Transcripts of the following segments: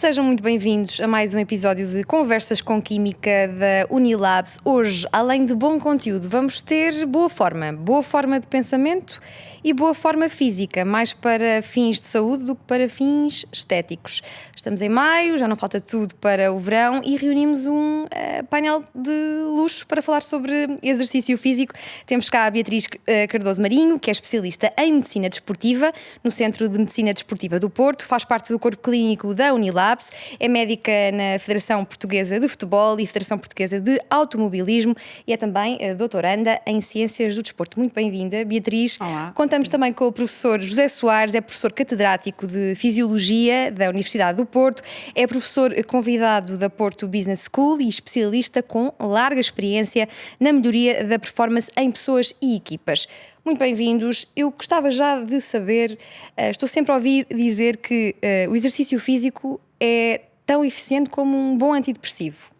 Sejam muito bem-vindos a mais um episódio de Conversas com Química da Unilabs. Hoje, além de bom conteúdo, vamos ter boa forma de pensamento e boa forma física, mais para fins de saúde do que para fins estéticos. Estamos em maio, já não falta tudo para o verão e reunimos um painel de luxo para falar sobre exercício físico. Temos cá a Beatriz Cardoso Marinho, que é especialista em Medicina Desportiva no Centro de Medicina Desportiva do Porto, faz parte do corpo clínico da Unilabs, é médica na Federação Portuguesa de Futebol e Federação Portuguesa de Automobilismo e é também doutoranda em Ciências do Desporto. Muito bem-vinda, Beatriz. Olá. Contamos também com o professor José Soares, é professor catedrático de Fisiologia da Universidade do Porto, é professor convidado da Porto Business School e especialista com larga experiência na melhoria da performance em pessoas e equipas. Muito bem-vindos. Eu gostava já de saber, estou sempre a ouvir dizer que o exercício físico é tão eficiente como um bom antidepressivo.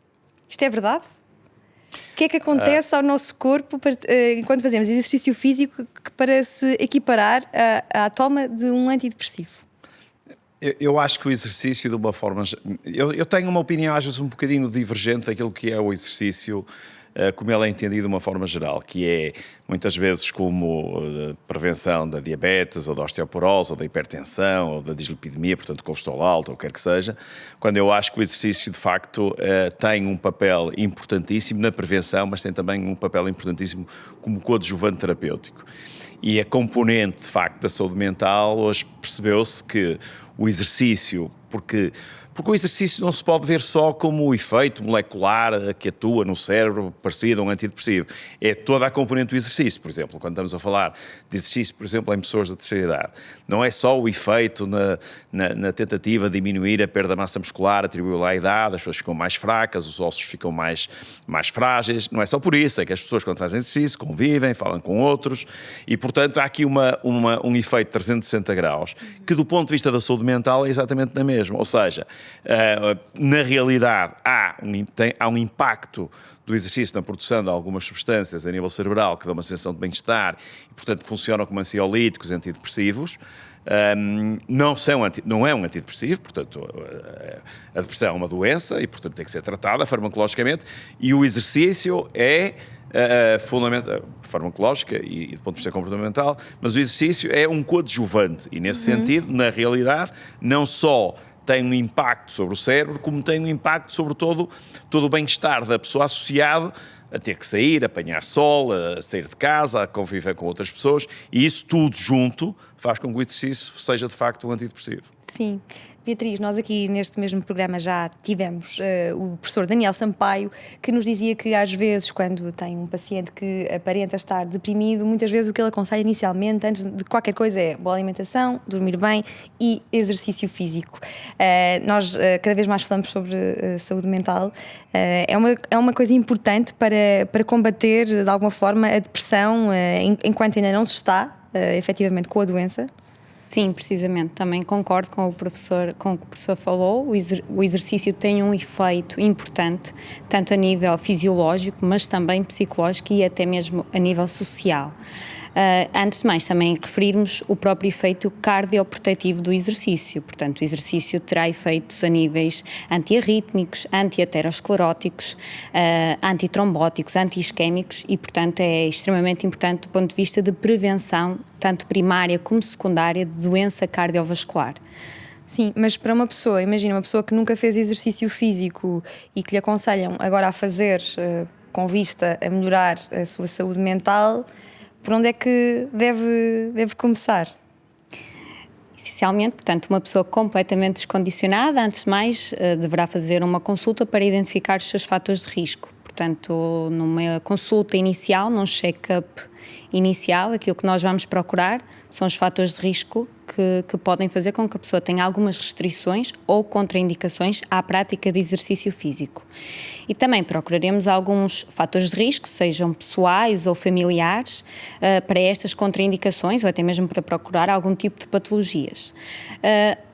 Isto é verdade? O que é que acontece ao nosso corpo enquanto fazemos exercício físico para se equiparar à toma de um antidepressivo? Eu acho que o exercício, de uma forma... Eu tenho uma opinião às vezes um bocadinho divergente daquilo que é o exercício, como ele é entendido de uma forma geral, que é muitas vezes como prevenção da diabetes, ou da osteoporose, ou da hipertensão, ou da dislipidemia, portanto colesterol alto, ou o que quer que seja, quando eu acho que o exercício de facto tem um papel importantíssimo na prevenção, mas tem também um papel importantíssimo como coadjuvante terapêutico. E a componente, de facto, da saúde mental, hoje percebeu-se que o exercício, porque o exercício não se pode ver só como o efeito molecular que atua no cérebro parecido a um antidepressivo. É toda a componente do exercício. Por exemplo, quando estamos a falar de exercício, por exemplo, em pessoas da terceira idade, não é só o efeito na tentativa de diminuir a perda de massa muscular atribuído à idade, as pessoas ficam mais fracas, os ossos ficam mais frágeis. Não é só por isso, é que as pessoas quando fazem exercício convivem, falam com outros e, portanto, há aqui um efeito de 360 graus que, do ponto de vista da saúde mental, é exatamente na mesma. Ou seja, na realidade há um impacto do exercício na produção de algumas substâncias a nível cerebral que dão uma sensação de bem-estar e, portanto, funcionam como ansiolíticos, antidepressivos. Não é um antidepressivo, portanto, a depressão é uma doença e, portanto, tem que ser tratada farmacologicamente e o exercício é fundamental, farmacológica e do ponto de vista comportamental, mas o exercício é um coadjuvante e, nesse sentido, na realidade, não só tem um impacto sobre o cérebro, como tem um impacto sobre todo o bem-estar da pessoa associado a ter que sair, a apanhar sol, a sair de casa, a conviver com outras pessoas, e isso tudo junto faz com que o exercício seja de facto um antidepressivo. Sim. Beatriz, nós aqui neste mesmo programa já tivemos o professor Daniel Sampaio, que nos dizia que às vezes quando tem um paciente que aparenta estar deprimido, muitas vezes o que ele aconselha inicialmente, antes de qualquer coisa, é boa alimentação, dormir bem e exercício físico. Nós cada vez mais falamos sobre saúde mental. É uma coisa importante para combater de alguma forma a depressão enquanto ainda não se está efetivamente com a doença. Sim, precisamente. Também concordo com o que o professor falou. O exercício tem um efeito importante, tanto a nível fisiológico, mas também psicológico e até mesmo a nível social. Antes de mais, também referirmos o próprio efeito cardioprotetivo do exercício. Portanto, o exercício terá efeitos a níveis antiarrítmicos, anti-ateroscleróticos, antitrombóticos, anti-isquémicos e, portanto, é extremamente importante do ponto de vista de prevenção, tanto primária como secundária, de doença cardiovascular. Sim, mas para uma pessoa, imagina uma pessoa que nunca fez exercício físico e que lhe aconselham agora a fazer com vista a melhorar a sua saúde mental, por onde é que deve começar? Essencialmente, portanto, uma pessoa completamente descondicionada, antes de mais, deverá fazer uma consulta para identificar os seus fatores de risco. Portanto, numa consulta inicial, num check-up inicial, aquilo que nós vamos procurar são os fatores de risco que podem fazer com que a pessoa tenha algumas restrições ou contraindicações à prática de exercício físico. E também procuraremos alguns fatores de risco, sejam pessoais ou familiares, para estas contraindicações ou até mesmo para procurar algum tipo de patologias.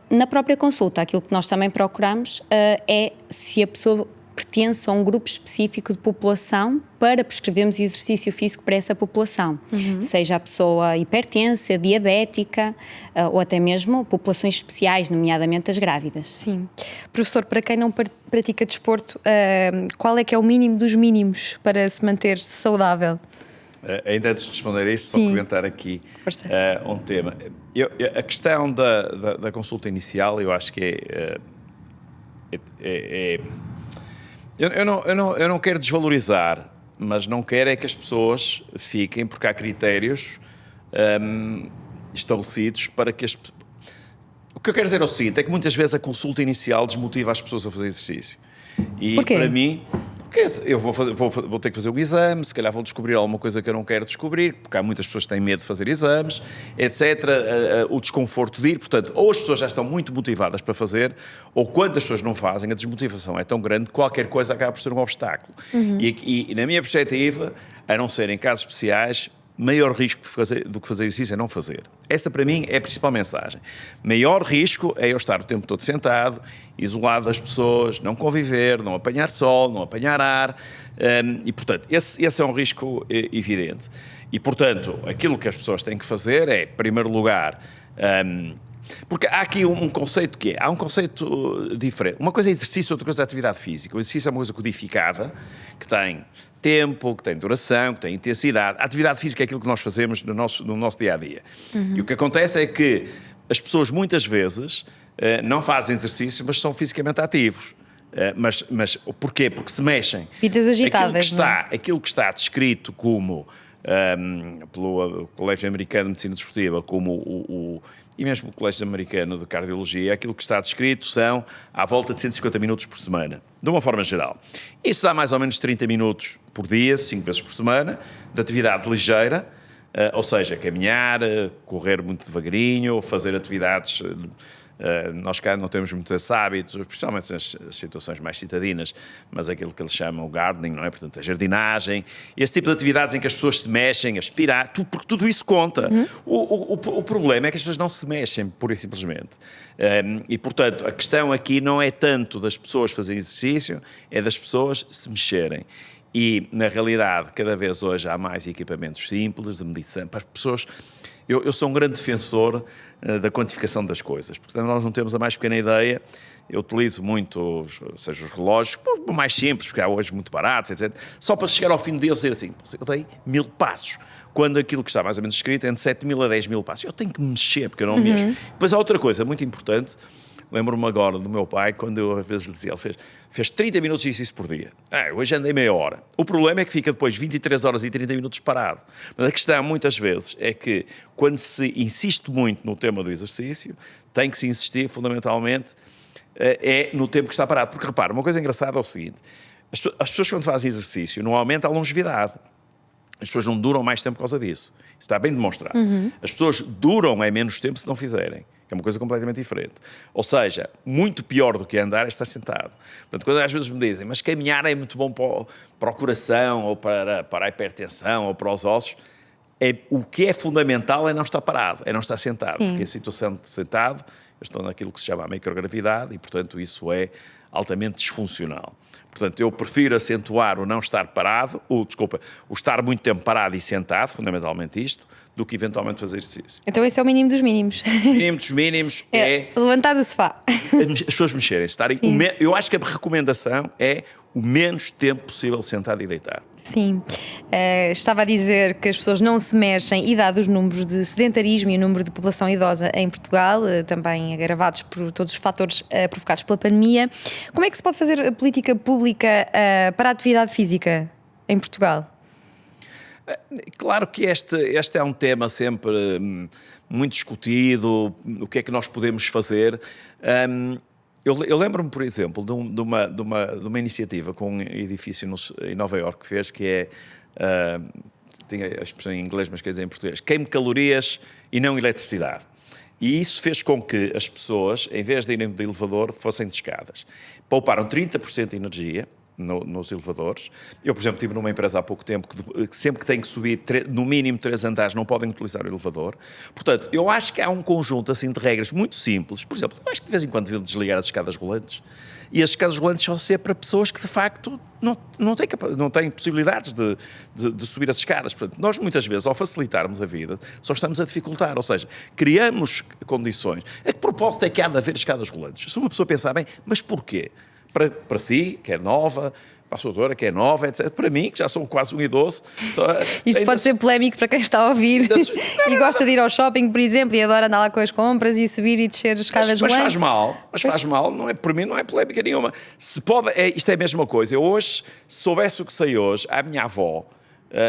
Na própria consulta, aquilo que nós também procuramos é se a pessoa pertence a um grupo específico de população para prescrevermos exercício físico para essa população, seja a pessoa hipertensa, diabética ou até mesmo populações especiais, nomeadamente as grávidas. Sim. Professor, para quem não pratica desporto, qual é que é o mínimo dos mínimos para se manter saudável? Ainda antes de responder a isso, só comentar aqui um tema. A questão da consulta inicial, eu acho que eu não quero desvalorizar, mas não quero é que as pessoas fiquem, porque há critérios estabelecidos para que as... O que eu quero dizer é o seguinte, é que muitas vezes a consulta inicial desmotiva as pessoas a fazer exercício. E porquê? Para mim... Eu vou ter que fazer o exame, se calhar vou descobrir alguma coisa que eu não quero descobrir, porque há muitas pessoas que têm medo de fazer exames, etc. O desconforto de ir. Portanto, ou as pessoas já estão muito motivadas para fazer, ou quando as pessoas não fazem, a desmotivação é tão grande que qualquer coisa acaba por ser um obstáculo. E na minha perspectiva, a não ser em casos especiais, maior risco do que fazer exercício é não fazer. Essa, para mim, é a principal mensagem. Maior risco é eu estar o tempo todo sentado, isolado das pessoas, não conviver, não apanhar sol, não apanhar ar, e, portanto, esse é um risco evidente. E, portanto, aquilo que as pessoas têm que fazer é, em primeiro lugar... porque há aqui um conceito há um conceito diferente. Uma coisa é exercício, outra coisa é atividade física. O exercício é uma coisa codificada, que tem tempo, que tem duração, que tem intensidade. A atividade física é aquilo que nós fazemos no nosso dia-a-dia. E o que acontece é que as pessoas muitas vezes não fazem exercício, mas são fisicamente ativos. Mas porquê? Porque se mexem. Vidas agitáveis, Aquilo que está descrito como, pelo Colégio Americano de Medicina Desportiva, como e mesmo o Colégio Americano de Cardiologia, aquilo que está descrito são à volta de 150 minutos por semana, de uma forma geral. Isso dá mais ou menos 30 minutos por dia, 5 vezes por semana, de atividade ligeira, ou seja, caminhar, correr muito devagarinho, fazer atividades... nós cá não temos muitos hábitos, especialmente nas situações mais citadinas, mas aquilo que eles chamam o gardening, não é? Portanto, a jardinagem, esse tipo de atividades em que as pessoas se mexem, aspirar, porque tudo isso conta. O problema é que as pessoas não se mexem, pura e simplesmente. E, portanto, a questão aqui não é tanto das pessoas fazerem exercício, é das pessoas se mexerem. E, na realidade, cada vez hoje há mais equipamentos simples de medição para as pessoas. Eu sou um grande defensor da quantificação das coisas, porque nós não temos a mais pequena ideia. Eu utilizo muito, os relógios, por mais simples, porque há hoje muito baratos, etc. Só para chegar ao fim do dia eu dizer assim, eu dei 1000 passos, quando aquilo que está mais ou menos escrito é entre 7.000 a 10.000 passos. Eu tenho que me mexer, porque eu não mexo. Depois há outra coisa muito importante. Lembro-me agora do meu pai, quando eu às vezes lhe dizia, ele fez 30 minutos de exercício por dia. Hoje andei meia hora. O problema é que fica depois 23 horas e 30 minutos parado. Mas a questão, muitas vezes, é que quando se insiste muito no tema do exercício, tem que se insistir, fundamentalmente, no tempo que está parado. Porque, repara, uma coisa engraçada é o seguinte, as pessoas quando fazem exercício, não aumenta a longevidade. As pessoas não duram mais tempo por causa disso. Isso está bem demonstrado. As pessoas duram menos tempo se não fizerem. É uma coisa completamente diferente. Ou seja, muito pior do que andar é estar sentado. Portanto, quando às vezes me dizem, mas caminhar é muito bom para o coração, ou para a hipertensão, ou para os ossos, o que é fundamental é não estar parado, é não estar sentado. Sim. Porque a situação de sentado, eu estou naquilo que se chama a microgravidade, e, portanto, isso é altamente disfuncional. Portanto, eu prefiro acentuar o não estar parado, o estar muito tempo parado e sentado, fundamentalmente isto, do que eventualmente fazer exercício. Então esse é o mínimo dos mínimos. O mínimo dos mínimos é levantar do sofá. as pessoas mexerem, estarem. Eu acho que a recomendação é o menos tempo possível sentado e deitado. Sim. Estava a dizer que as pessoas não se mexem e dados os números de sedentarismo e o número de população idosa em Portugal, também agravados por todos os fatores provocados pela pandemia. Como é que se pode fazer a política pública para a atividade física em Portugal? Claro que este é um tema sempre muito discutido, o que é que nós podemos fazer. Eu lembro-me, por exemplo, de uma iniciativa com um edifício em Nova Iorque que fez, que é, tinha a expressão em inglês, mas quer dizer em português, queime calorias e não eletricidade. E isso fez com que as pessoas, em vez de irem de elevador, fossem de escadas. Pouparam 30% de energia nos elevadores. Eu, por exemplo, estive numa empresa há pouco tempo que sempre que tem que subir no mínimo 3 andares não podem utilizar o elevador. Portanto, eu acho que há um conjunto assim de regras muito simples. Por exemplo, eu acho que de vez em quando deviam desligar as escadas rolantes. E as escadas rolantes são ser para pessoas que de facto não têm possibilidades de subir as escadas. Portanto, nós muitas vezes, ao facilitarmos a vida, só estamos a dificultar. Ou seja, criamos condições. A que propósito é que há de haver escadas rolantes? Se uma pessoa pensar bem, mas porquê? Para si, que é nova, para a sua doutora, que é nova, etc. Para mim, que já sou quase um idoso... Isto pode ser polémico para quem está a ouvir e gosta de ir ao shopping, por exemplo, e adora andar lá com as compras e subir e descer as escadas rolantes. Mas faz mal, não é, por mim não é polémica nenhuma. Isto é a mesma coisa. Eu hoje, se soubesse o que sei hoje, à minha avó,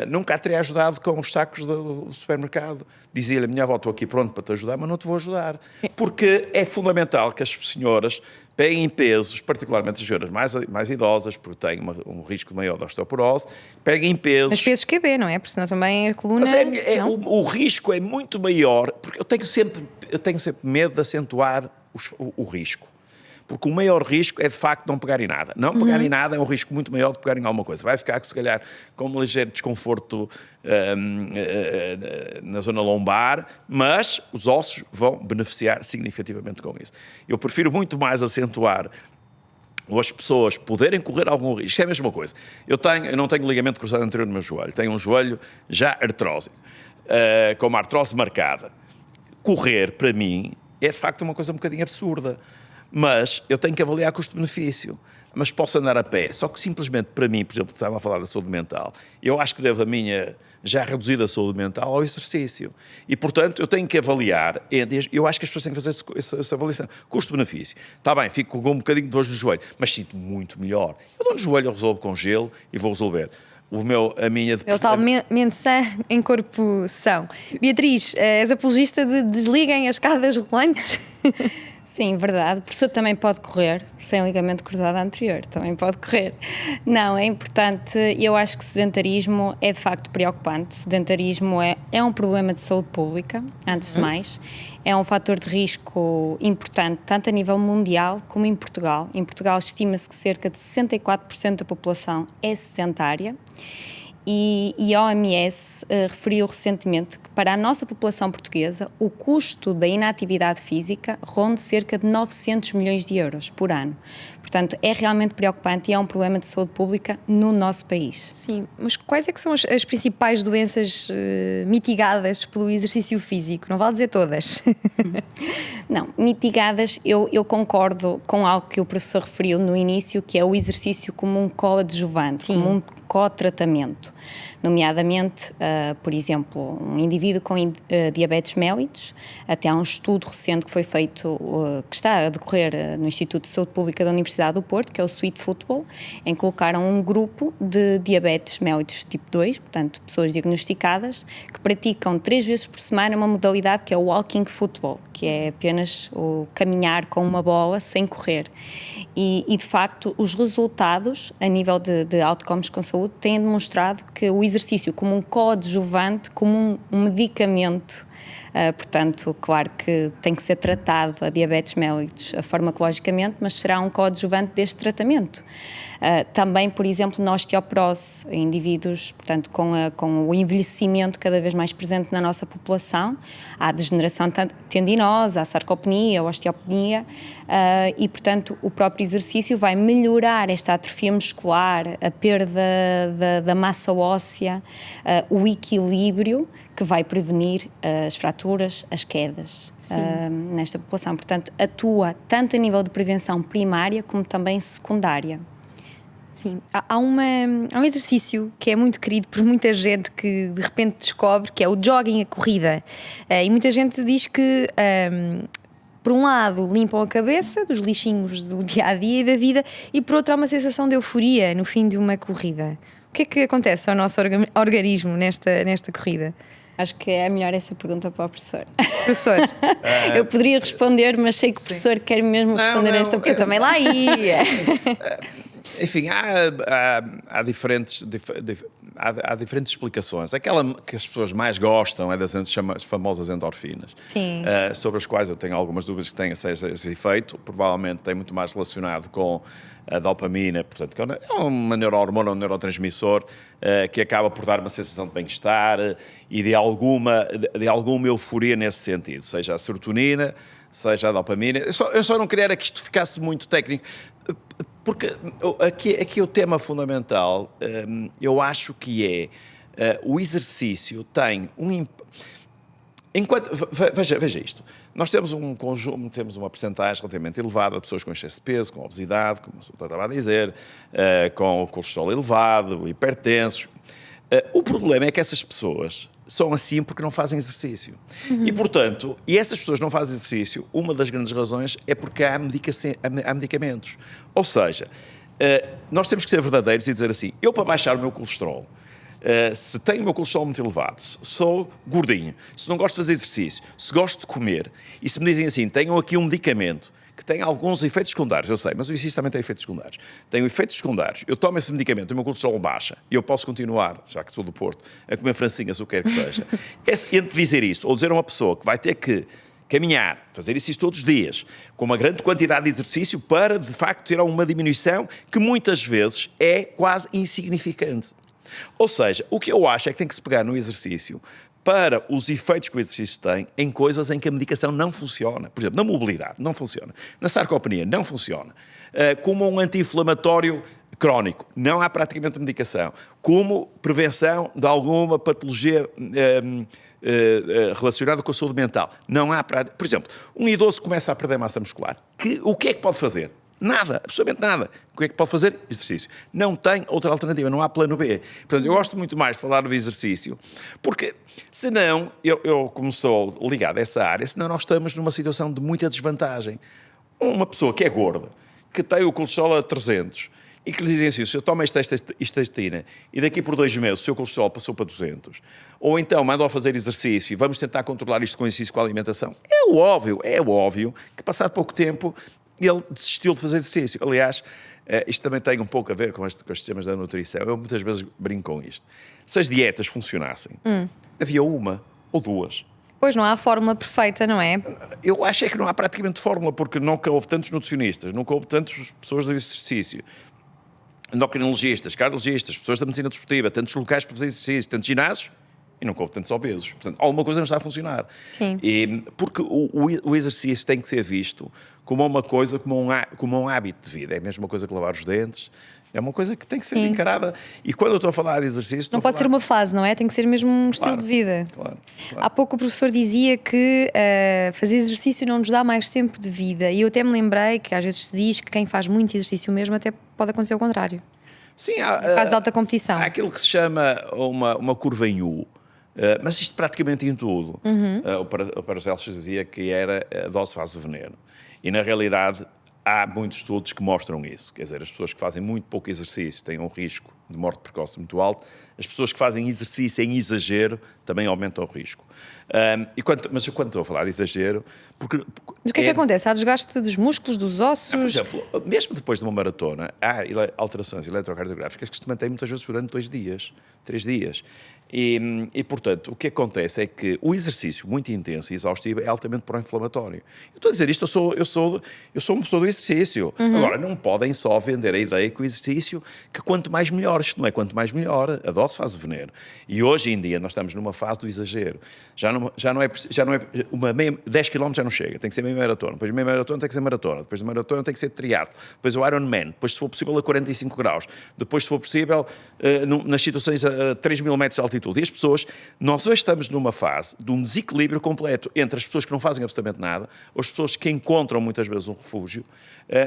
nunca a teria ajudado com os sacos do supermercado. Dizia-lhe, a minha avó, estou aqui pronto para te ajudar, mas não te vou ajudar. Porque é fundamental que as senhoras peguem pesos, particularmente as senhoras mais idosas, porque têm um risco maior de osteoporose, peguem pesos... Mas pesos QB, não é? Porque senão também a coluna... O risco é muito maior, porque eu tenho sempre medo de acentuar o risco. Porque o maior risco é, de facto, não pegar em nada. Não pegar em nada é um risco muito maior do que pegar em alguma coisa. Vai ficar, se calhar, com um ligeiro desconforto na zona lombar, mas os ossos vão beneficiar significativamente com isso. Eu prefiro muito mais acentuar ou as pessoas poderem correr algum risco. Isto é a mesma coisa. Eu não tenho ligamento cruzado anterior no meu joelho. Tenho um joelho já artrósico, com uma artrose marcada. Correr, para mim, é, de facto, uma coisa um bocadinho absurda. Mas eu tenho que avaliar custo-benefício. Mas posso andar a pé. Só que simplesmente, para mim, por exemplo, estava a falar da saúde mental, eu acho que devo a minha já reduzida saúde mental ao exercício. E, portanto, eu tenho que avaliar, eu acho que as pessoas têm que fazer essa avaliação. Custo-benefício. Está bem, fico com um bocadinho de dor no joelho, mas sinto muito melhor. Eu dou no joelho, eu resolvo com gelo e vou resolver. É o tal mente sã em corpo são. Beatriz, és apologista de desliguem as escadas rolantes? Sim, verdade. O professor também pode correr, sem ligamento cruzado anterior, também pode correr. Não, é importante, eu acho que sedentarismo é de facto preocupante. Sedentarismo é um problema de saúde pública, antes de mais. É um fator de risco importante, tanto a nível mundial como em Portugal. Em Portugal estima-se que cerca de 64% da população é sedentária. E a OMS referiu recentemente que para a nossa população portuguesa o custo da inatividade física ronda cerca de 900 milhões de euros por ano. Portanto, é realmente preocupante e é um problema de saúde pública no nosso país. Sim, mas quais é que são as principais doenças mitigadas pelo exercício físico? Não vale dizer todas. Não, mitigadas, eu concordo com algo que o professor referiu no início, que é o exercício como um coadjuvante, como um co-tratamento. Nomeadamente, por exemplo, um indivíduo com diabetes mellitus, até há um estudo recente que foi feito, que está a decorrer no Instituto de Saúde Pública da Universidade do Porto, que é o Sweet Football, em que colocaram um grupo de diabetes mellitus tipo 2, portanto, pessoas diagnosticadas, que praticam 3 vezes por semana uma modalidade que é o walking football, que é apenas o caminhar com uma bola sem correr. E de facto, os resultados, a nível de outcomes com saúde, têm demonstrado que o exercício como um coadjuvante, como um medicamento, portanto, claro que tem que ser tratado a diabetes mellitus farmacologicamente, mas será um coadjuvante deste tratamento. Também, por exemplo, na osteoporose, em indivíduos, portanto, com o envelhecimento cada vez mais presente na nossa população, há degeneração tendinosa, a sarcopenia, a osteopenia, e, portanto, o próprio exercício vai melhorar esta atrofia muscular, a perda da massa óssea, o equilíbrio, que vai prevenir as fraturas, as quedas nesta população. Portanto, atua tanto a nível de prevenção primária como também secundária. Sim, há um exercício que é muito querido por muita gente que de repente descobre, que é o jogging, a corrida. E muita gente diz que, por um lado, limpam a cabeça dos lixinhos do dia-a-dia e da vida, e por outro há uma sensação de euforia no fim de uma corrida. O que é que acontece ao nosso organismo nesta corrida? Acho que é melhor essa pergunta para o professor. Professor? Eu poderia responder, mas sei que o professor quer mesmo responder esta pergunta. Eu também lá ia. Enfim, há diferentes... há diferentes explicações. Aquela que as pessoas mais gostam é das famosas endorfinas, sobre as quais eu tenho algumas dúvidas que têm esse efeito. Provavelmente tem muito mais relacionado com a dopamina, portanto, que é uma neurohormona, um neurotransmissor que acaba por dar uma sensação de bem-estar e de alguma euforia nesse sentido, seja a serotonina, seja a dopamina. Eu só não queria era que isto ficasse muito técnico, porque aqui o tema fundamental, eu acho que é o exercício tem um... Veja isto. Nós temos um conjunto, temos uma percentagem relativamente elevada de pessoas com excesso de peso, com obesidade, como eu estava a dizer, com o colesterol elevado, hipertensos. O problema é que essas pessoas são assim porque não fazem exercício. E, portanto, essas pessoas não fazem exercício, uma das grandes razões é porque há medicamentos. Ou seja, nós temos que ser verdadeiros e dizer assim, eu para baixar o meu colesterol, se tenho o meu colesterol muito elevado, sou gordinho, se não gosto de fazer exercício, se gosto de comer, e se me dizem assim, tenham aqui um medicamento que tem alguns efeitos secundários, eu sei, mas o exercício também tem efeitos secundários. Tem efeitos secundários, eu tomo esse medicamento, o meu colesterol baixa, e eu posso continuar, já que sou do Porto, a comer francinhas, o que quer que seja. Entre dizer isso, ou dizer a uma pessoa que vai ter que caminhar, fazer isso todos os dias, com uma grande quantidade de exercício para, de facto, ter uma diminuição que muitas vezes é quase insignificante. Ou seja, o que eu acho é que tem que se pegar no exercício para os efeitos que o exercício tem em coisas em que a medicação não funciona. Por exemplo, na mobilidade não funciona, na sarcopenia não funciona, como um anti-inflamatório crónico não há praticamente medicação, como prevenção de alguma patologia relacionada com a saúde mental. Não há, por exemplo, um idoso começa a perder massa muscular. O que é que pode fazer? Nada, absolutamente nada. O que é que pode fazer? Exercício. Não tem outra alternativa, não há plano B. Portanto, eu gosto muito mais de falar do exercício, porque senão, eu como sou ligado a essa área, senão nós estamos numa situação de muita desvantagem. Uma pessoa que é gorda, que tem o colesterol a 300, e que lhe dizem assim, se eu tomo esta estatina e daqui por 2 meses o seu colesterol passou para 200, ou então mandam a fazer exercício e vamos tentar controlar isto com exercício, com a alimentação, é óbvio que passado pouco tempo ele desistiu de fazer exercício. Aliás, isto também tem um pouco a ver com estes temas da nutrição. Eu muitas vezes brinco com isto. Se as dietas funcionassem, havia uma ou duas. Pois não há fórmula perfeita, não é? Eu acho é que não há praticamente fórmula, porque nunca houve tantos nutricionistas, nunca houve tantas pessoas do exercício, endocrinologistas, cardiologistas, pessoas da medicina desportiva, tantos locais para fazer exercício, tantos ginásios, e nunca houve tantos obesos. Portanto, alguma coisa não está a funcionar. Sim. Porque o exercício tem que ser visto como uma coisa, como um hábito de vida. É a mesma coisa que lavar os dentes. É uma coisa que tem que ser encarada. E quando eu estou a falar de exercício... Não pode ser uma fase, não é? Tem que ser mesmo um estilo de vida. Claro. Há pouco o professor dizia que fazer exercício não nos dá mais tempo de vida. E eu até me lembrei que às vezes se diz que quem faz muito exercício mesmo até pode acontecer o contrário. Sim, no caso de alta competição. Há aquilo que se chama uma curva em U. Mas isto praticamente em tudo. O Paracelsus dizia que era a dose faz o veneno. E na realidade há muitos estudos que mostram isso. Quer dizer, as pessoas que fazem muito pouco exercício têm um risco de morte precoce muito alto. As pessoas que fazem exercício em exagero também aumentam o risco. Mas quando estou a falar de exagero... Porque o que é que acontece? Há desgaste dos músculos, dos ossos? Por exemplo, mesmo depois de uma maratona, há alterações eletrocardiográficas que se mantêm muitas vezes durante 2 dias, 3 dias. E, portanto, o que acontece é que o exercício muito intenso e exaustivo é altamente pró-inflamatório. Eu estou a dizer isto, eu sou uma pessoa do exercício. Agora, não podem só vender a ideia que o exercício, que quanto mais melhor, isto não é quanto mais melhor, a dose faz o veneno. E hoje em dia nós estamos numa fase do exagero. Já não é 10 km já não chega, tem que ser meia maratona, depois de meia maratona tem que ser maratona, depois de maratona tem que ser triatlo, depois o Ironman, depois se for possível a 45 graus, depois se for possível nas situações a 3.000 metros de altitude. E as pessoas, nós hoje estamos numa fase de um desequilíbrio completo entre as pessoas que não fazem absolutamente nada, ou as pessoas que encontram muitas vezes um refúgio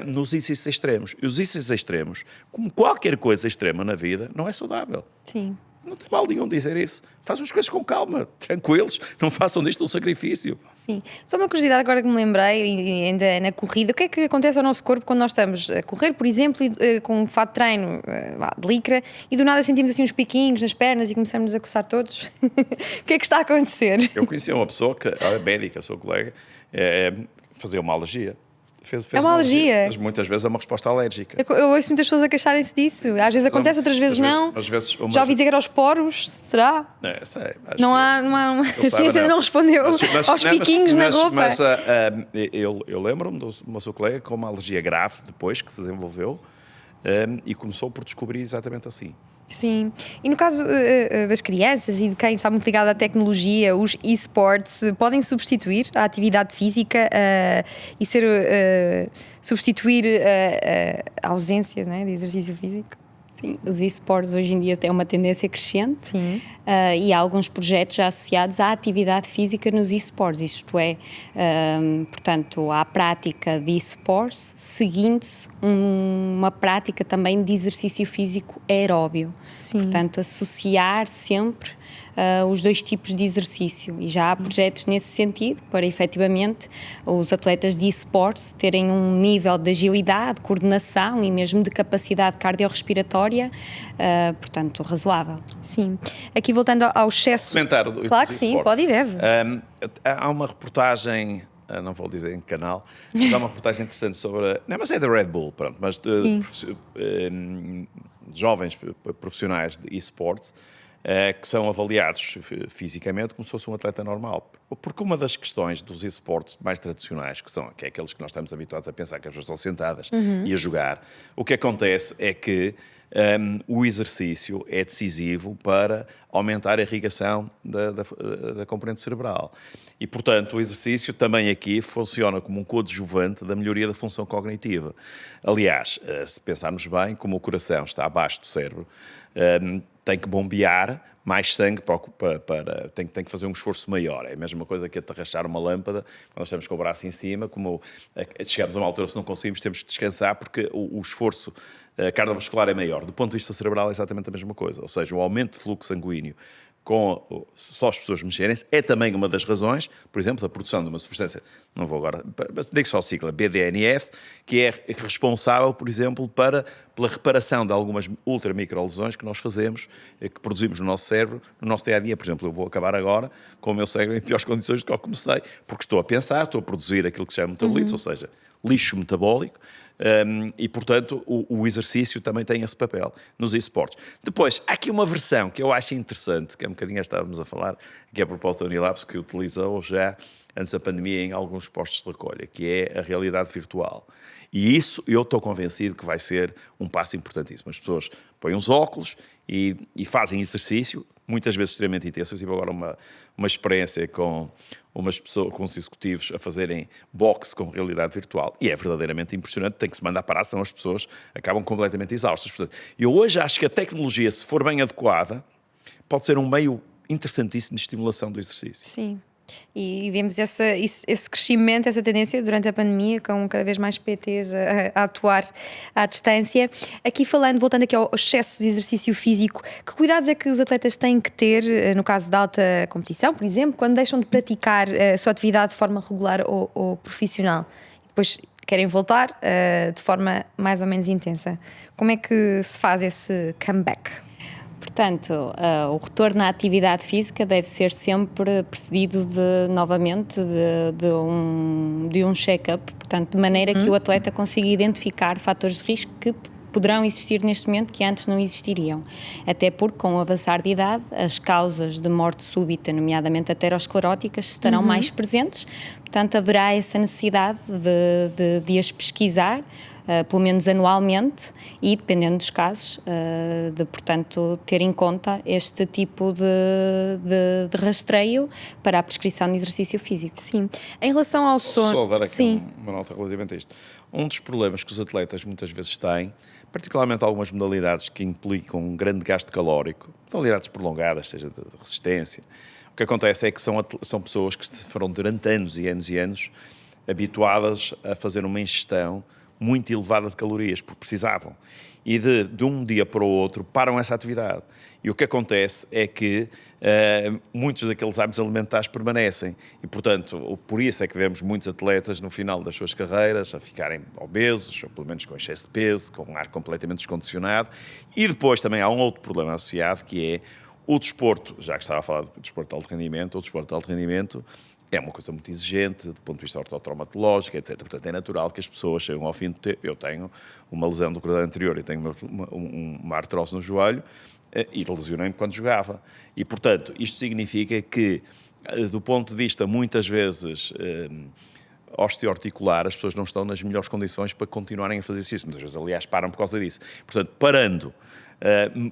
nos exercícios extremos. E os exercícios extremos, como qualquer coisa extrema na vida, não é saudável. Sim. Não tem mal nenhum dizer isso. Façam as coisas com calma, tranquilos, não façam disto um sacrifício. Sim. Só uma curiosidade agora que me lembrei, e ainda na corrida, o que é que acontece ao nosso corpo quando nós estamos a correr, por exemplo, com um fato de treino de licra, e do nada sentimos assim uns piquinhos nas pernas e começamos a coçar todos? O que é que está a acontecer? Eu conheci uma pessoa que, a médica, sou colega, fazia uma alergia. É uma alergia. Mas muitas vezes é uma resposta alérgica. Eu ouço muitas pessoas a queixarem-se disso. Às vezes acontece, outras vezes não. Já ouvi dizer que era aos poros, será? Sei, não há a ciência não respondeu aos piquinhos na roupa. Mas eu lembro-me do meu seu colega com uma alergia grave depois que se desenvolveu e começou por descobrir exatamente assim. Sim. E no caso das crianças e de quem está muito ligado à tecnologia, os e-sports podem substituir a atividade física e substituir a ausência, né, de exercício físico? Sim, os e-sports hoje em dia têm uma tendência crescente. Sim. E há alguns projetos já associados à atividade física nos e-sports, isto é, portanto, à prática de e-sports, seguindo-se uma prática também de exercício físico aeróbio. Sim. Portanto, associar sempre os dois tipos de exercício, e já há projetos nesse sentido para efetivamente os atletas de e-sports terem um nível de agilidade, coordenação e mesmo de capacidade cardiorrespiratória, portanto, razoável. Sim. Aqui voltando ao excesso... Comentário claro que sim, pode e deve. Há uma reportagem, não vou dizer em que canal, mas há uma reportagem interessante sobre... Não, mas é da Red Bull, pronto, mas de jovens profissionais de e-sports que são avaliados fisicamente como se fosse um atleta normal. Porque uma das questões dos esportes mais tradicionais, que é aqueles que nós estamos habituados a pensar que as pessoas estão sentadas e a jogar, o que acontece é que o exercício é decisivo para aumentar a irrigação da componente cerebral. E, portanto, o exercício também aqui funciona como um coadjuvante da melhoria da função cognitiva. Aliás, se pensarmos bem, como o coração está abaixo do cérebro, tem que bombear mais sangue tem que fazer um esforço maior. É a mesma coisa que atarrachar uma lâmpada, quando nós estamos com o braço em cima, como chegamos a uma altura, se não conseguimos, temos que descansar, porque o esforço cardiovascular é maior. Do ponto de vista cerebral é exatamente a mesma coisa, ou seja, o aumento de fluxo sanguíneo com só as pessoas mexerem-se, é também uma das razões, por exemplo, da produção de uma substância, não vou agora, digo só a sigla, BDNF, que é responsável, por exemplo, pela reparação de algumas ultramicrolesões que nós fazemos, que produzimos no nosso cérebro, no nosso dia-a-dia. Por exemplo, eu vou acabar agora com o meu cérebro em piores condições do que eu comecei, porque estou a pensar, estou a produzir aquilo que se chama metabolitos, ou seja, lixo metabólico, e, portanto, o exercício também tem esse papel nos esportes. Depois, há aqui uma versão que eu acho interessante, que é um bocadinho estávamos a falar, que é a proposta da Unilabs, que utilizou já, antes da pandemia, em alguns postos de recolha, que é a realidade virtual. E isso, eu estou convencido que vai ser um passo importantíssimo. As pessoas põem os óculos e fazem exercício, muitas vezes extremamente intenso. Eu tive agora uma experiência com umas pessoas, com os executivos a fazerem boxe com realidade virtual, e é verdadeiramente impressionante, tem que se mandar para a ação, as pessoas acabam completamente exaustas. Portanto, eu hoje acho que a tecnologia, se for bem adequada, pode ser um meio interessantíssimo de estimulação do exercício. Sim. E vemos esse crescimento, essa tendência durante a pandemia, com cada vez mais PTs a atuar à distância. Aqui voltando aqui ao excesso de exercício físico, que cuidados é que os atletas têm que ter, no caso da alta competição, por exemplo, quando deixam de praticar a sua atividade de forma regular ou profissional? E depois querem voltar de forma mais ou menos intensa. Como é que se faz esse comeback? Portanto, o retorno à atividade física deve ser sempre precedido novamente de um check-up, portanto, de maneira que o atleta consiga identificar fatores de risco que poderão existir neste momento que antes não existiriam. Até porque, com o avançar de idade, as causas de morte súbita, nomeadamente ateroscleróticas, estarão mais presentes, portanto, haverá essa necessidade de as pesquisar, pelo menos anualmente, e, dependendo dos casos, portanto, ter em conta este tipo de rastreio para a prescrição de exercício físico. Sim. Em relação ao sono... Só dar aqui uma nota relativamente a isto. Um dos problemas que os atletas muitas vezes têm, particularmente algumas modalidades que implicam um grande gasto calórico, modalidades prolongadas, seja de resistência, o que acontece é que são pessoas que foram durante anos e anos e anos habituadas a fazer uma ingestão muito elevada de calorias, porque precisavam. E de um dia para o outro param essa atividade. E o que acontece é que muitos daqueles hábitos alimentares permanecem. E, portanto, por isso é que vemos muitos atletas no final das suas carreiras a ficarem obesos, ou pelo menos com excesso de peso, com um ar completamente descondicionado. E depois também há um outro problema associado, que é o desporto, já que estava a falar do desporto de alto rendimento, o desporto de alto rendimento é uma coisa muito exigente do ponto de vista ortotraumatológico, etc. Portanto, é natural que as pessoas chegam ao fim do tempo. Eu tenho uma lesão do cruzado anterior e tenho uma artrose no joelho e lesionei-me quando jogava. E, portanto, isto significa que, do ponto de vista, muitas vezes, osteoarticular, as pessoas não estão nas melhores condições para continuarem a fazer isso. Muitas vezes, aliás, param por causa disso. Portanto, parando,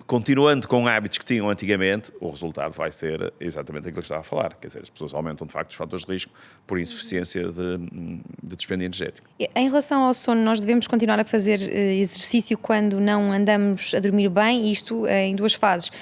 continuando com hábitos que tinham antigamente, o resultado vai ser exatamente aquilo que estava a falar. Quer dizer, as pessoas aumentam, de facto, os fatores de risco por insuficiência de dispêndio energético. Em relação ao sono, nós devemos continuar a fazer exercício quando não andamos a dormir bem, isto em duas fases.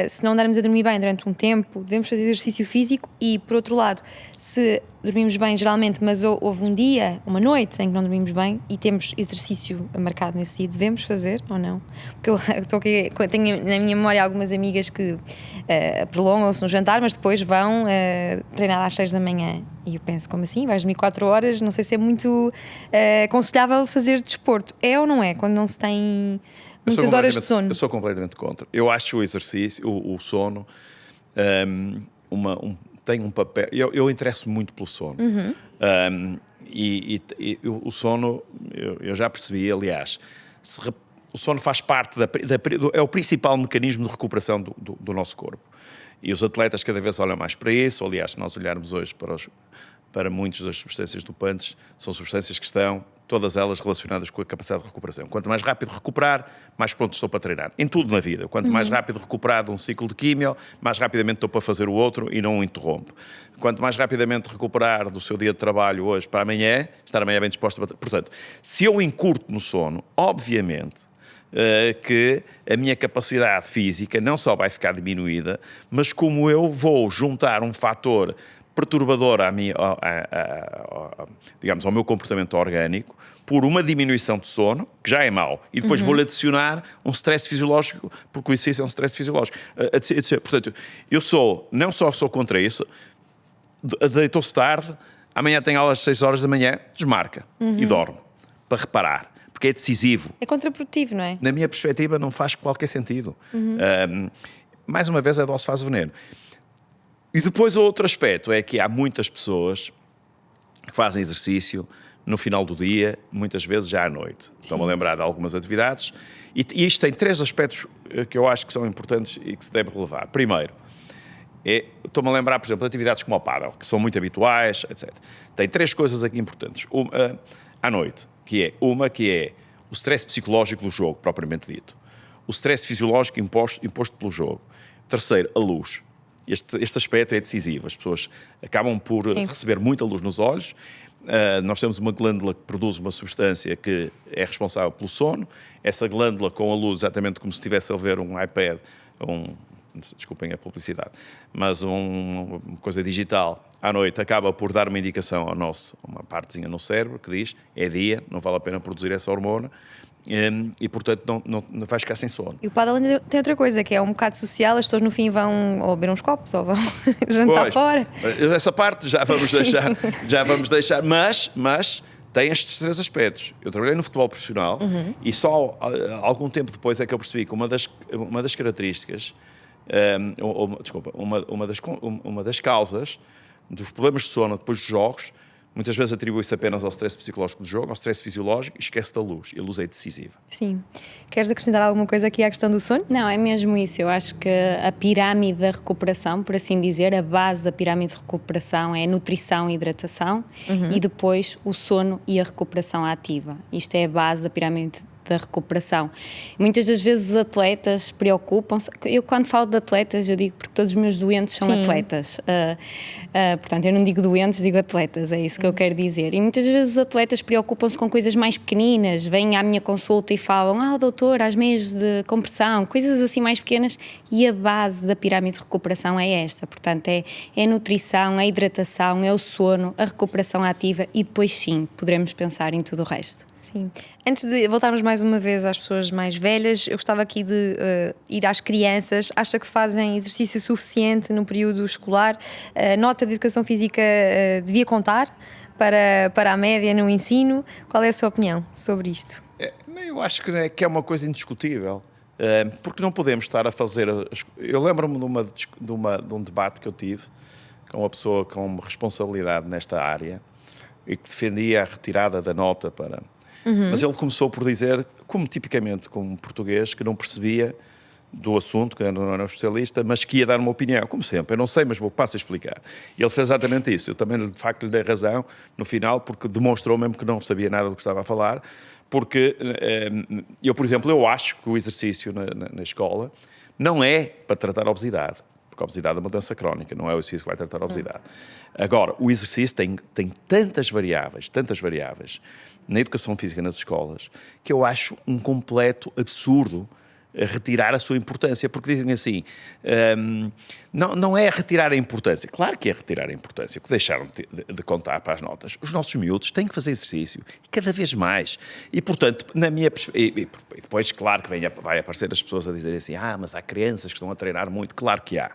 Se não andarmos a dormir bem durante um tempo, devemos fazer exercício físico e, por outro lado, se dormimos bem geralmente, mas houve um dia, uma noite em que não dormimos bem e temos exercício marcado nesse dia, devemos fazer ou não? Porque tenho na minha memória algumas amigas que prolongam-se no jantar, mas depois vão treinar às 6 da manhã. E eu penso, como assim? Vais dormir 4 horas? Não sei se é muito aconselhável fazer desporto. É ou não é? Quando não se tem muitas horas de sono? Eu sou completamente contra. Eu acho o exercício, o sono, tem um papel. Eu interesso muito pelo sono. E o sono, eu já percebi, aliás, o sono faz parte é o principal mecanismo de recuperação do nosso corpo. E os atletas cada vez olham mais para isso. Aliás, se nós olharmos hoje para muitas das substâncias dopantes, são substâncias que estão, todas elas relacionadas com a capacidade de recuperação. Quanto mais rápido recuperar, mais pronto estou para treinar. Em tudo na vida. Quanto mais rápido recuperar de um ciclo de químio, mais rapidamente estou para fazer o outro e não o interrompo. Quanto mais rapidamente recuperar do seu dia de trabalho hoje para amanhã, estar amanhã bem disposto para... Portanto, se eu encurto no sono, obviamente que a minha capacidade física não só vai ficar diminuída, mas como eu vou juntar um fator perturbador digamos, ao meu comportamento orgânico por uma diminuição de sono, que já é mau, e depois vou-lhe adicionar um stress fisiológico, porque o exercício é um stress fisiológico. Portanto, eu não só sou contra isso, deitou-se tarde, amanhã tem aulas às 6 horas da manhã, desmarca e dorme, para reparar. Porque é decisivo. É contraprodutivo, não é? Na minha perspectiva, não faz qualquer sentido. Mais uma vez, a dose faz o veneno. E depois, o outro aspecto é que há muitas pessoas que fazem exercício no final do dia, muitas vezes já à noite. Estão-me a lembrar de algumas atividades. E isto tem 3 aspectos que eu acho que são importantes e que se deve relevar. Primeiro, estou-me a lembrar, por exemplo, de atividades como o pádel, que são muito habituais, etc. Tem 3 coisas aqui importantes. À noite, que é o stress psicológico do jogo, propriamente dito. O stress fisiológico imposto pelo jogo. Terceiro, a luz. Este aspecto é decisivo. As pessoas acabam por receber muita luz nos olhos. Nós temos uma glândula que produz uma substância que é responsável pelo sono. Essa glândula, com a luz, exatamente como se estivesse a ver um iPad, desculpem a publicidade, mas uma coisa digital, à noite, acaba por dar uma indicação uma partezinha no cérebro que diz, é dia, não vale a pena produzir essa hormona, e portanto não vais ficar sem sono. E o pádel ainda tem outra coisa, que é um bocado social, as pessoas no fim vão ou beber uns copos ou vão jantar fora. Essa parte já vamos deixar, mas tem estes 3 aspectos. Eu trabalhei no futebol profissional e só algum tempo depois é que eu percebi que uma das características, uma das causas dos problemas de sono depois dos jogos, muitas vezes atribui-se apenas ao stress psicológico do jogo, ao stress fisiológico, e esquece da luz. E a luz é decisiva. Sim. Queres acrescentar alguma coisa aqui à questão do sono? Não, é mesmo isso. Eu acho que a pirâmide da recuperação, por assim dizer, a base da pirâmide de recuperação é a nutrição e hidratação, e depois o sono e a recuperação ativa. Isto é a base da pirâmide da recuperação. Muitas das vezes os atletas preocupam-se, eu quando falo de atletas eu digo porque todos os meus doentes são atletas, portanto eu não digo doentes, digo atletas, é isso que eu quero dizer, e muitas vezes os atletas preocupam-se com coisas mais pequeninas, vêm à minha consulta e falam, doutor, às meias de compressão, coisas assim mais pequenas, e a base da pirâmide de recuperação é esta, portanto é a nutrição, a hidratação, é o sono, a recuperação ativa, e depois sim, poderemos pensar em tudo o resto. Sim. Antes de voltarmos mais uma vez às pessoas mais velhas, eu gostava aqui de ir às crianças. Acha que fazem exercício suficiente no período escolar? A nota de educação física devia contar para a média no ensino? Qual é a sua opinião sobre isto? Eu acho que é uma coisa indiscutível. Porque não podemos estar a fazer... Eu lembro-me de um debate que eu tive com uma pessoa com responsabilidade nesta área e que defendia a retirada da nota para... Mas ele começou por dizer, como tipicamente como português, que não percebia do assunto, que não era um especialista, mas que ia dar uma opinião, como sempre. Eu não sei, mas passo a explicar. E ele fez exatamente isso. Eu também, de facto, lhe dei razão no final, porque demonstrou mesmo que não sabia nada do que estava a falar, porque eu, por exemplo, eu acho que o exercício na escola não é para tratar a obesidade, porque a obesidade é uma doença crónica, não é o exercício que vai tratar a obesidade. Agora, o exercício tem tantas variáveis na educação física nas escolas, que eu acho um completo absurdo retirar a sua importância, porque dizem assim, não é retirar a importância, claro que é retirar a importância, que deixaram de contar para as notas. Os nossos miúdos têm que fazer exercício, e cada vez mais, e portanto, na minha perspectiva, e depois claro que vai aparecer as pessoas a dizerem assim, mas há crianças que estão a treinar muito, claro que há.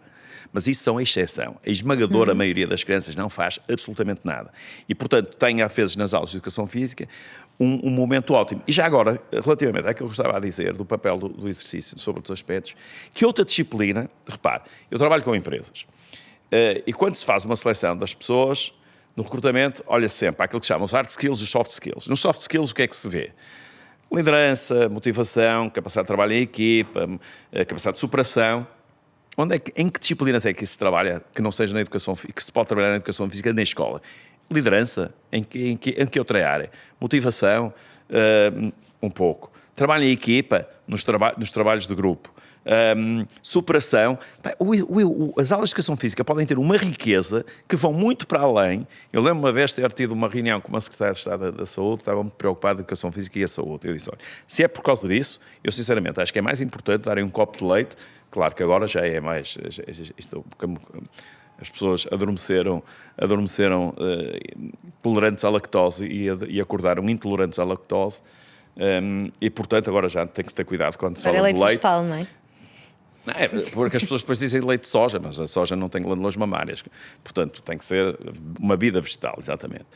Mas isso são a exceção. A esmagadora maioria das crianças não faz absolutamente nada. E, portanto, tem, às vezes, nas aulas de educação física, um momento ótimo. E já agora, relativamente àquilo que eu estava a dizer, do papel do exercício sobre outros aspectos, que outra disciplina, repare, eu trabalho com empresas, e quando se faz uma seleção das pessoas, no recrutamento, olha sempre para aquilo que chamam os hard skills e os soft skills. Nos soft skills, o que é que se vê? Liderança, motivação, capacidade de trabalho em equipa, capacidade de superação. Em que disciplinas é que isso se trabalha, que não seja na educação, que se pode trabalhar na educação física na escola? Liderança, em que outra área? Motivação, um pouco. Trabalho em equipa, nos trabalhos de grupo. Superação. As aulas de educação física podem ter uma riqueza que vão muito para além. Eu lembro uma vez ter tido uma reunião com uma secretária de Estado da Saúde, estava muito preocupada com a educação física e a saúde. Eu disse, olha, se é por causa disso, eu sinceramente acho que é mais importante darem um copo de leite. Claro que agora já é mais... As pessoas adormeceram tolerantes à lactose e acordaram intolerantes à lactose. E, portanto, agora já tem que ter cuidado quando se fala de leite. Leite vegetal, não é? Não, porque as pessoas depois dizem leite de soja, mas a soja não tem glândulas mamárias. Portanto, tem que ser uma bebida vegetal, exatamente.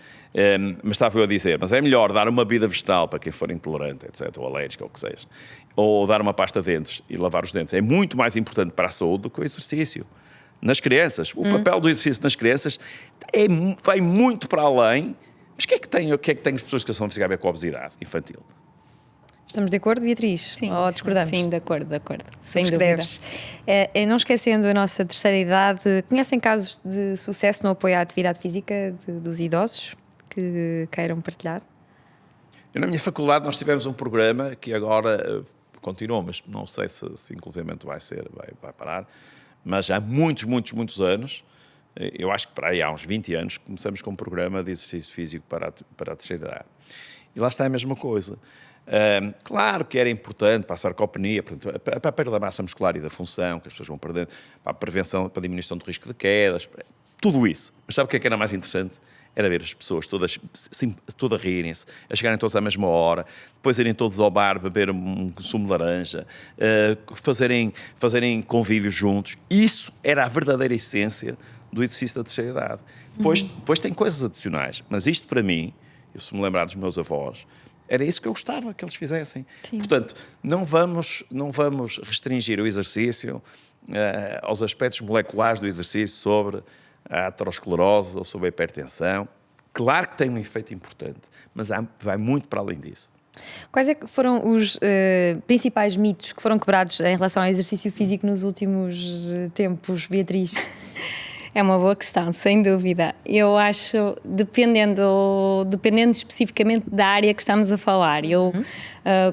Mas estava eu a dizer, mas é melhor dar uma bebida vegetal para quem for intolerante, etc., ou alérgico, ou o que seja. Ou dar uma pasta de dentes e lavar os dentes. É muito mais importante para a saúde do que o exercício. Nas crianças. O papel do exercício nas crianças vai muito para além. Mas o que é que tem as pessoas que estão a ver com a obesidade infantil? Estamos de acordo, Beatriz? Sim, ou discordamos? Sim, de acordo. Sem dúvida. Não esquecendo a nossa terceira idade, conhecem casos de sucesso no apoio à atividade física dos idosos que queiram partilhar? Na minha faculdade nós tivemos um programa que agora continuou, mas não sei se inclusivamente vai parar, mas há muitos anos, eu acho que para aí há uns 20 anos, começamos com um programa de exercício físico para a terceira idade. E lá está a mesma coisa. Claro que era importante para a sarcopenia, portanto, para a perda da massa muscular e da função, que as pessoas vão perdendo, para a prevenção, para a diminuição do risco de quedas, tudo isso. Mas sabe o que era mais interessante? Era ver as pessoas todas a rirem-se, a chegarem todas à mesma hora, depois irem todos ao bar beber um sumo de laranja, fazerem convívios juntos. Isso era a verdadeira essência do exercício da terceira idade. Depois tem coisas adicionais, mas isto para mim, eu se me lembrar dos meus avós, era isso que eu gostava que eles fizessem. Sim. Portanto, não vamos restringir o exercício aos aspectos moleculares do exercício sobre a aterosclerose ou sobre a hipertensão. Claro que tem um efeito importante, mas vai muito para além disso. Quais é que foram os principais mitos que foram quebrados em relação ao exercício físico nos últimos tempos, Beatriz? É uma boa questão, sem dúvida. Eu acho, dependendo especificamente da área que estamos a falar. Eu,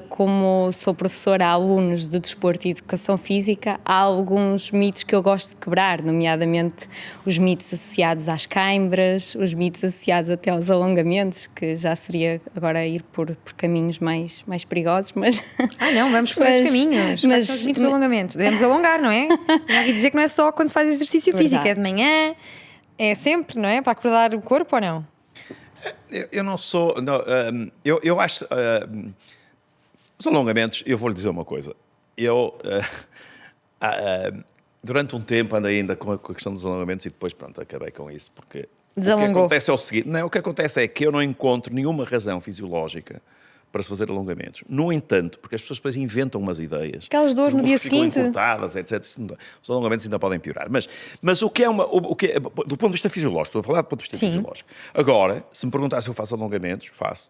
como sou professora a alunos de desporto e educação física, há alguns mitos que eu gosto de quebrar, nomeadamente os mitos associados às câimbras, os mitos associados até aos alongamentos, que já seria agora ir por caminhos mais perigosos, mas... não, vamos por esses caminhos. Mas são os mitos dos alongamentos. Devemos alongar, não é? Já ouvi dizer que não é só quando se faz exercício físico, é de manhã, é sempre, não é? Para acordar o corpo ou não? Eu não sou... Não, eu acho... os alongamentos, eu vou-lhe dizer uma coisa. Eu, durante um tempo, andei ainda com a questão dos alongamentos e depois, pronto, acabei com isso, porque... Desalongou. O que acontece é o seguinte... Não, o que acontece é que eu não encontro nenhuma razão fisiológica para se fazer alongamentos. No entanto, porque as pessoas depois inventam umas ideias. Aquelas dores no dia seguinte. Ficam encurtadas, etc. Os alongamentos ainda podem piorar. Mas o que é do ponto de vista fisiológico, estou a falar do ponto de vista fisiológico. Agora, se me perguntar se eu faço alongamentos, faço.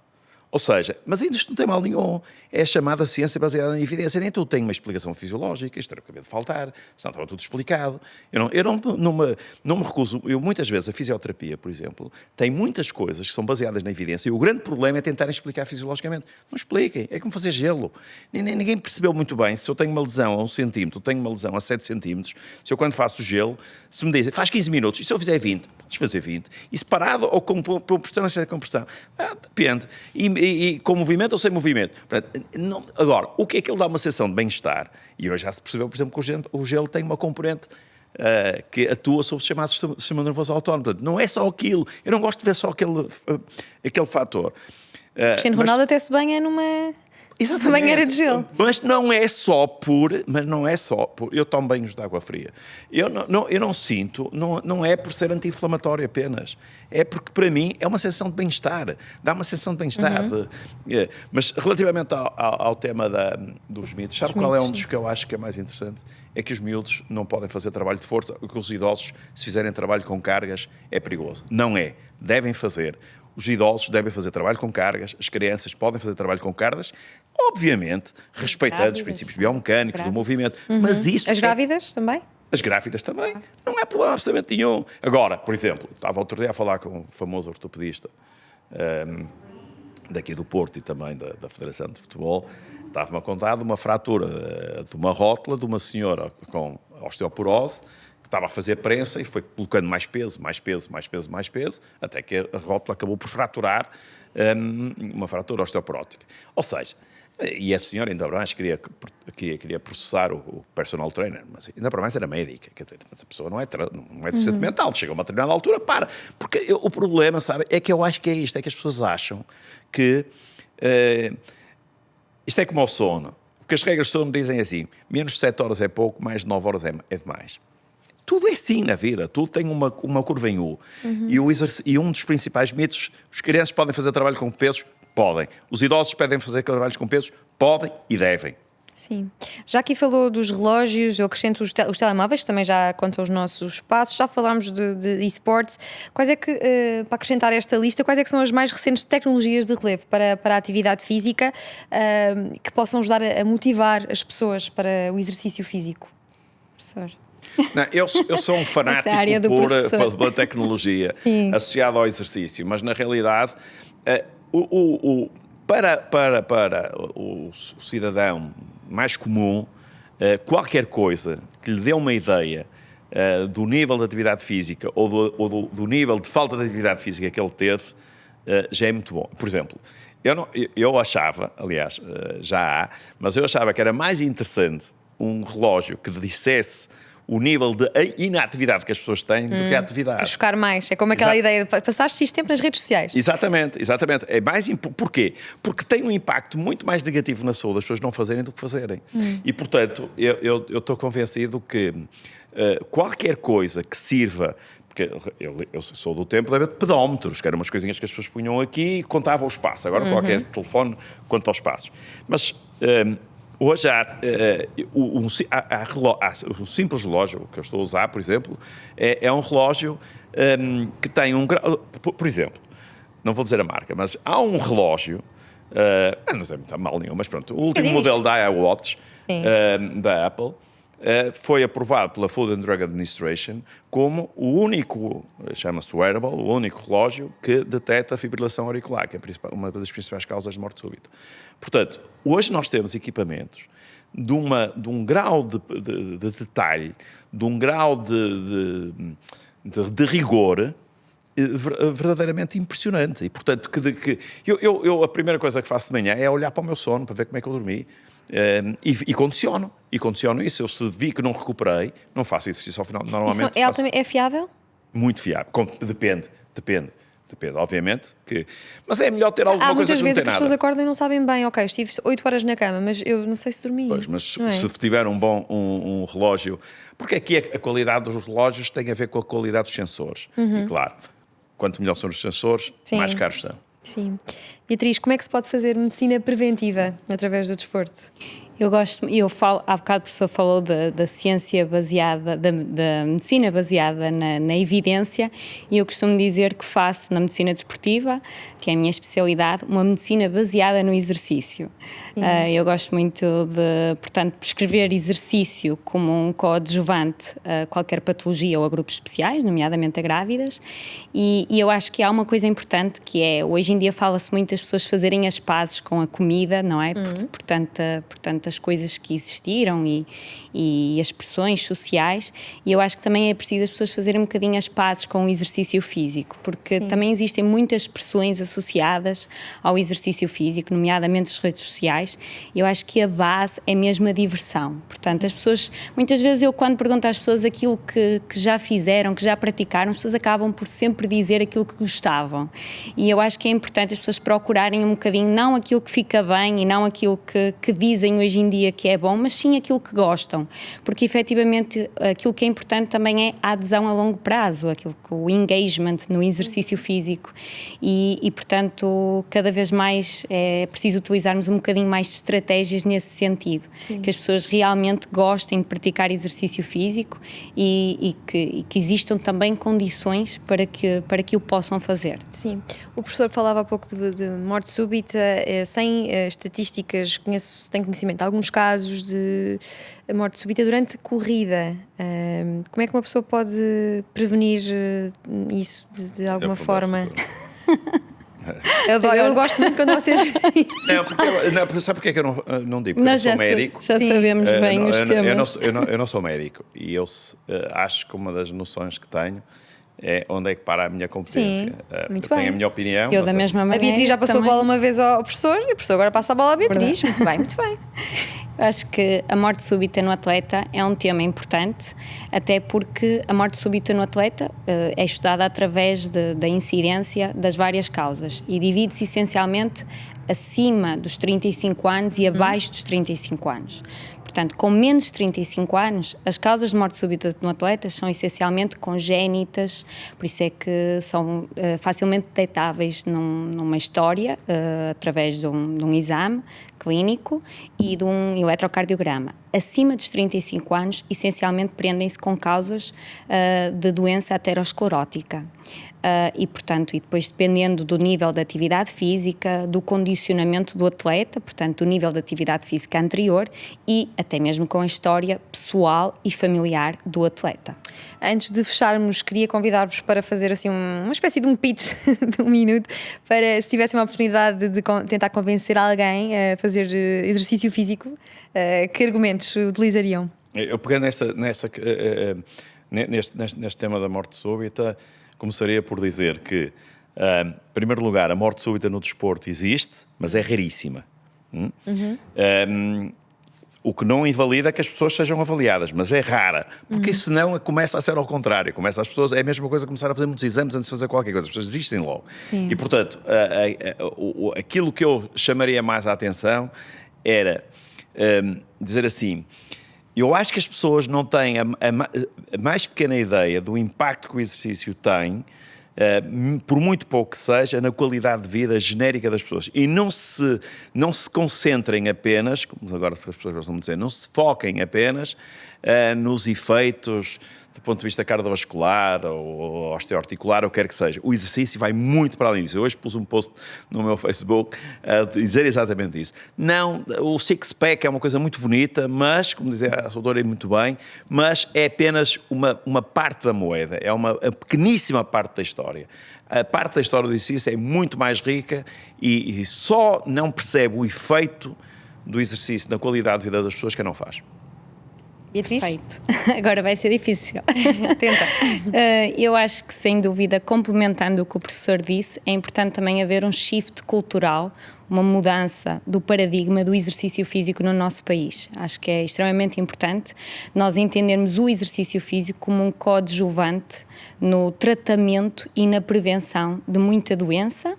Ou seja, mas ainda isto não tem mal nenhum. É a chamada ciência baseada em evidência. Nem tudo tem uma explicação fisiológica. Isto acabei de faltar, senão estava tudo explicado. Eu não me recuso. Eu, muitas vezes, a fisioterapia, por exemplo, tem muitas coisas que são baseadas na evidência e o grande problema é tentarem explicar fisiologicamente. Não expliquem. É como fazer gelo. Ninguém percebeu muito bem. Se eu tenho uma lesão a 1 centímetro, tenho uma lesão a 7 centímetros, se eu, quando faço gelo, se me dizem, faz 15 minutos, e se eu fizer 20? Podes fazer 20. E separado ou com compressão ou sem compressão? Depende. E com movimento ou sem movimento? Portanto, agora, o que é que ele dá uma sensação de bem-estar? E hoje já se percebeu, por exemplo, que o gelo tem uma componente que atua sobre o chamado sistema nervoso autónomo. Portanto, não é só aquilo. Eu não gosto de ver só aquele fator. Cristiano Ronaldo até se banha numa banheira de gelo. Mas não é só por... Eu tomo banhos de água fria. Eu não sinto... Não é por ser anti-inflamatório apenas. É porque, para mim, é uma sensação de bem-estar. Dá uma sensação de bem-estar. Mas, relativamente ao tema dos mitos, sabe qual é um dos que eu acho que é mais interessante? É que os miúdos não podem fazer trabalho de força, que os idosos, se fizerem trabalho com cargas, é perigoso. Não é. Devem fazer. Os idosos devem fazer trabalho com cargas, as crianças podem fazer trabalho com cargas, obviamente, respeitando os princípios biomecânicos do movimento. Mas isso... As grávidas também? As grávidas também. Não há problema absolutamente nenhum. Agora, por exemplo, estava outro dia a falar com um famoso ortopedista daqui do Porto e também da Federação de Futebol. Estava-me a contar de uma fratura de uma rótula de uma senhora com osteoporose, que estava a fazer prensa e foi colocando mais peso, até que a rótula acabou por fraturar, uma fratura osteoporótica. Ou seja, e a senhora ainda mais queria processar o personal trainer, mas ainda para mais era médica, quer dizer, essa pessoa não é deficiente mental, chega a uma determinada altura, para. Porque o problema, sabe, é que eu acho que é isto, é que as pessoas acham que isto é como ao sono, porque as regras de sono dizem assim, menos de 7 horas é pouco, mais de 9 horas é demais. Tudo é assim na vida, tudo tem uma curva em U. E um dos principais mitos, os crianças podem fazer trabalho com pesos? Podem. Os idosos podem fazer trabalhos com pesos? Podem e devem. Sim. Já aqui falou dos relógios, eu acrescento os telemóveis, que também já contam os nossos passos, já falámos de esportes. Quais é que, para acrescentar esta lista, quais é que são as mais recentes tecnologias de relevo para a atividade física que possam ajudar a motivar as pessoas para o exercício físico? Professor. Não, eu sou um fanático pela tecnologia associada ao exercício, mas na realidade para o cidadão mais comum, qualquer coisa que lhe dê uma ideia do nível de atividade física ou do nível de falta de atividade física que ele teve, já é muito bom. Por exemplo, eu achava, aliás, já há, mas eu achava que era mais interessante um relógio que dissesse o nível de inatividade que as pessoas têm do que a atividade. Para chocar mais. É como aquela ideia de passaste X tempo nas redes sociais. Exatamente. É mais porquê? Porque tem um impacto muito mais negativo na saúde das pessoas não fazerem do que fazerem. E, portanto, eu estou convencido que qualquer coisa que sirva... Porque eu sou do tempo de pedómetros, que eram umas coisinhas que as pessoas punham aqui e contavam o espaço. Agora qualquer telefone conta os passos. Mas... hoje há um simples relógio que eu estou a usar, por exemplo, é um relógio que tem um grau... Por exemplo, não vou dizer a marca, mas há um relógio, não tem muito mal nenhum, mas pronto, o último modelo da iWatch, da Apple, foi aprovado pela Food and Drug Administration como o único, chama-se wearable, o único relógio que detecta a fibrilação auricular, que é uma das principais causas de morte súbita. Portanto, hoje nós temos equipamentos de um grau de detalhe, de um grau de rigor verdadeiramente impressionante. E, portanto, eu a primeira coisa que faço de manhã é olhar para o meu sono, para ver como é que eu dormi, e condiciono isso. Eu se vi que não recuperei, não faço exercício ao final. Normalmente é fiável? Muito fiável. Depende, obviamente. Mas é melhor ter alguma coisa que não tem nada. Há muitas vezes que as pessoas acordam e não sabem bem, ok, estive 8 horas na cama, mas eu não sei se dormi. Pois, mas se tiver um relógio... Porque aqui a qualidade dos relógios tem a ver com a qualidade dos sensores. E claro, quanto melhor são os sensores, mais caros são. Sim. Beatriz, como é que se pode fazer medicina preventiva através do desporto? Eu falo, há bocado o professor falou da ciência baseada, da medicina baseada na evidência, e eu costumo dizer que faço na medicina desportiva, que é a minha especialidade, uma medicina baseada no exercício. Eu gosto muito portanto, prescrever exercício como um coadjuvante a qualquer patologia ou a grupos especiais, nomeadamente a grávidas, e eu acho que há uma coisa importante que é, hoje em dia fala-se muito das pessoas fazerem as pazes com a comida, não é? Portanto, as coisas que existiram e as pressões sociais, e eu acho que também é preciso as pessoas fazerem um bocadinho as pazes com o exercício físico, porque também existem muitas pressões associadas ao exercício físico, nomeadamente as redes sociais, e eu acho que a base é mesmo a diversão. Portanto, as pessoas, muitas vezes eu quando pergunto às pessoas aquilo que já fizeram, que já praticaram, as pessoas acabam por sempre dizer aquilo que gostavam, e eu acho que é importante as pessoas procurarem um bocadinho, não aquilo que fica bem e não aquilo que dizem hoje em dia que é bom, mas sim aquilo que gostam, porque efetivamente aquilo que é importante também é a adesão a longo prazo, o engagement no exercício físico, e portanto cada vez mais é preciso utilizarmos um bocadinho mais de estratégias nesse sentido, que as pessoas realmente gostem de praticar exercício físico e que existam também condições para que o possam fazer. Sim, o professor falava há pouco de morte súbita, sem estatísticas, tenho conhecimento de alguns casos de morte súbita durante corrida. Como é que uma pessoa pode prevenir isso de alguma forma? Eu gosto muito quando vocês... Sabe porque é que eu não digo? Porque eu sou médico. Já sabemos bem os temas. Eu não sou médico e eu acho que uma das noções que tenho é onde é que para a minha competência. Muito tenho bem. a minha opinião. Eu da mesma maneira. A Beatriz já passou a bola uma vez ao professor e o professor agora passa a bola à Beatriz. Verdade. Muito bem, muito bem. Eu acho que a morte súbita no atleta é um tema importante, até porque a morte súbita no atleta é estudada através da incidência das várias causas e divide-se essencialmente acima dos 35 anos e abaixo dos 35 anos. Portanto, com menos de 35 anos, as causas de morte súbita no atleta são essencialmente congénitas, por isso é que são facilmente detectáveis numa história, através de um exame clínico e de um eletrocardiograma. Acima dos 35 anos, essencialmente prendem-se com causas de doença aterosclerótica. E, portanto, e depois dependendo do nível de atividade física, do condicionamento do atleta, portanto, do nível de atividade física anterior e até mesmo com a história pessoal e familiar do atleta. Antes de fecharmos, queria convidar-vos para fazer assim uma espécie de um pitch de 1 minuto, para se tivessem uma oportunidade de tentar convencer alguém a fazer exercício físico, que argumentos utilizariam? Eu pegando neste tema da morte súbita, começaria por dizer que, em primeiro lugar, a morte súbita no desporto existe, mas é raríssima. O que não invalida que as pessoas sejam avaliadas, mas é rara, porque senão começa a ser ao contrário, começa as pessoas, é a mesma coisa começar a fazer muitos exames antes de fazer qualquer coisa, as pessoas desistem logo. Sim. E, portanto, aquilo que eu chamaria mais a atenção era dizer assim: eu acho que as pessoas não têm a mais pequena ideia do impacto que o exercício tem, por muito pouco que seja, na qualidade de vida genérica das pessoas. E não se concentrem apenas, como agora as pessoas gostam de dizer, não se foquem apenas nos efeitos do ponto de vista cardiovascular ou osteoarticular, ou quer que seja. O exercício vai muito para além disso. Eu hoje pus um post no meu Facebook a dizer exatamente isso. Não, o six-pack é uma coisa muito bonita, mas, como dizia a doutora muito bem, mas é apenas uma parte da moeda, é uma pequeníssima parte da história. A parte da história do exercício é muito mais rica e só não percebe o efeito do exercício na qualidade de vida das pessoas quem não faz. Beatriz? Perfeito. Agora vai ser difícil. Tenta. Eu acho que, sem dúvida, complementando o que o professor disse, é importante também haver um shift cultural, uma mudança do paradigma do exercício físico no nosso país. Acho que é extremamente importante nós entendermos o exercício físico como um coadjuvante no tratamento e na prevenção de muita doença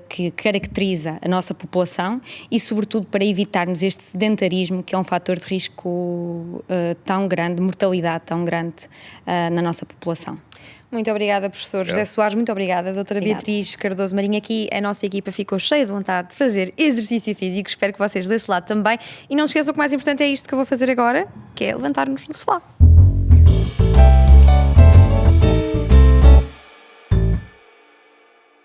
que caracteriza a nossa população e, sobretudo, para evitarmos este sedentarismo, que é um fator de risco tão grande, de mortalidade tão grande na nossa população. Muito obrigada, professor José Soares, muito obrigada, doutora Obrigada. Beatriz Cardoso Marinho. Aqui a nossa equipa ficou cheia de vontade de fazer exercício físico, espero que vocês desse lado também. E não se esqueçam que o mais importante é isto que eu vou fazer agora, que é levantar-nos no sofá.